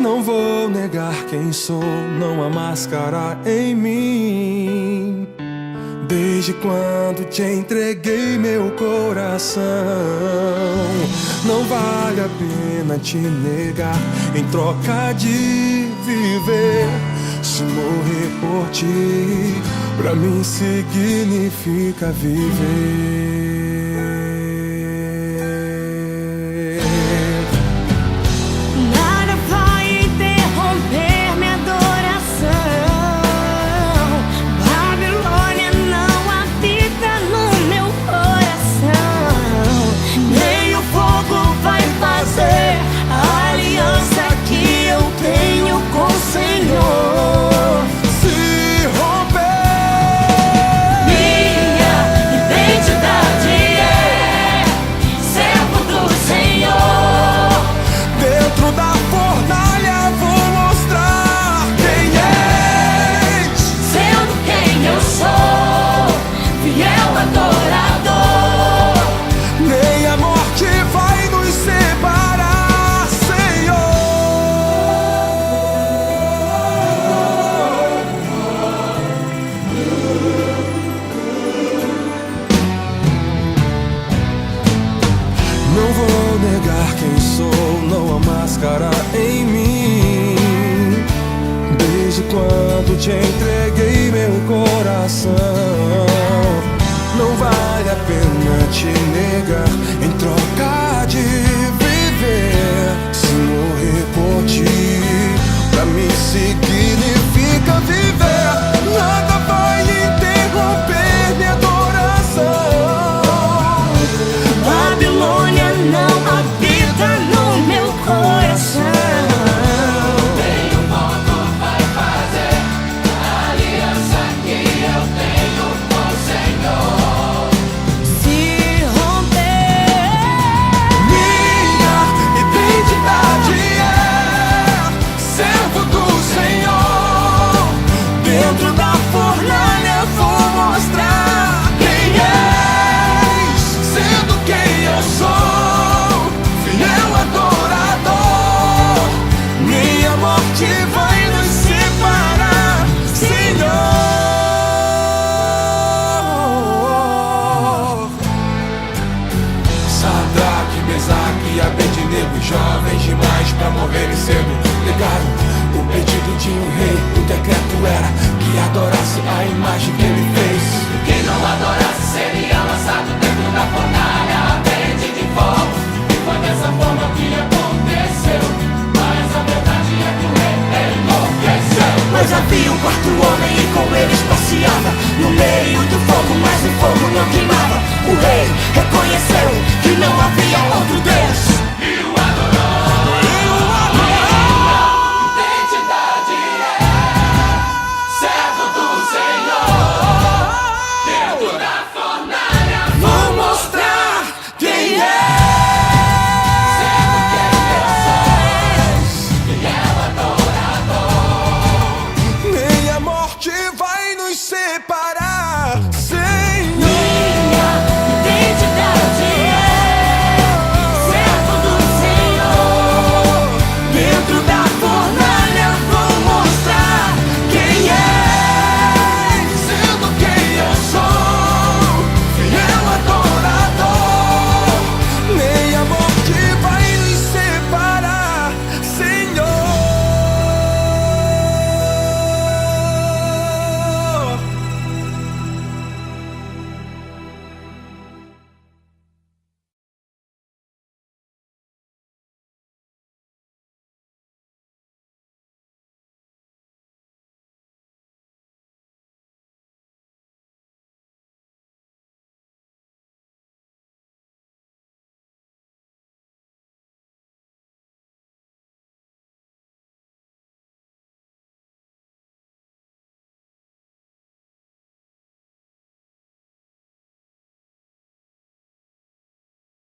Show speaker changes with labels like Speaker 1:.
Speaker 1: Não vou negar quem sou, não há máscara em mim. Desde quando te entreguei meu coração, não vale a pena te negar em troca de viver. Se morrer por ti, pra mim significa viver. Não vou negar quem sou, não há máscara em mim. Desde quando te entreguei meu coração, não vale a pena te negar em troca de viver. Se morrer por ti, pra mim significa viver. Nada vai interromper minha adoração.
Speaker 2: Babilônia não habita no meu coração.
Speaker 3: Nenhum modo vai fazer a aliança que eu tenho com o Senhor
Speaker 2: Se romper,
Speaker 1: Minha identidade é servo do Senhor. Dentro da fornalha vou mostrar quem és, sendo quem eu sou, fiel adorador. Nem a morte vai nos separar, Senhor. Sadraque, Mesaque e Abednego, jovens demais pra morrerem cedo, negaram o pedido de um rei. O decreto era que adorasse a imagem que ele fez.
Speaker 3: Quem não adorasse seria lançado dentro da fornalha ardente de fogo.